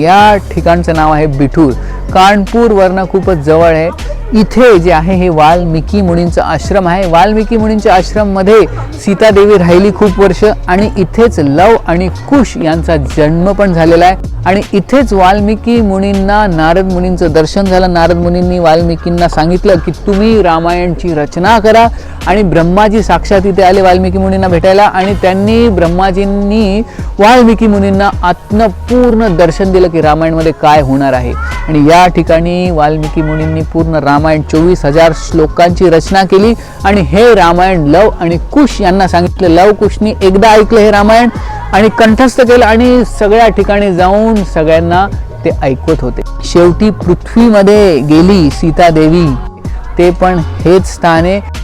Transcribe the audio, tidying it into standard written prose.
या ठिकाणचं नाव आहे बिठूर. कानपूर वरनं खूपच जवळ आहे. इथे जे आहे हे वाल्मिकी मुनींचं आश्रम आहे. वाल्मिकी मुनींच्या आश्रममध्ये सीतादेवी राहिली खूप वर्ष आणि इथेच लव आणि कुश यांचा जन्म पण झालेला आहे. आणि इथेच वाल्मिकी मुनींना नारद मुनींचं दर्शन झालं. नारद मुनींनी वाल्मिकींना सांगितलं की तुम्ही रामायणची रचना करा. आणि ब्रह्माजी साक्षात इथे आले वाल्मिकी मुनींना भेटायला आणि त्यांनी ब्रह्माजींनी वाल्मिकी मुनींना आत्मपूर्ण दर्शन दिलं की रामायणमध्ये काय होणार आहे. आणि या ठिकाणी वाल्मिकी मुनींनी पूर्ण रामायण 24,000 श्लोकांची रचना केली. आणि हे रामायण लव आणि कुश यांना सांगितलं. लव कुशनी एकदा ऐकलं हे रामायण आणि कंठस्थ केलं आणि सगळ्या ठिकाणी जाऊन सगळ्यांना ते ऐकवत होते. शेवटी पृथ्वीमध्ये गेली सीतादेवी. ते पण हेच स्थान आहे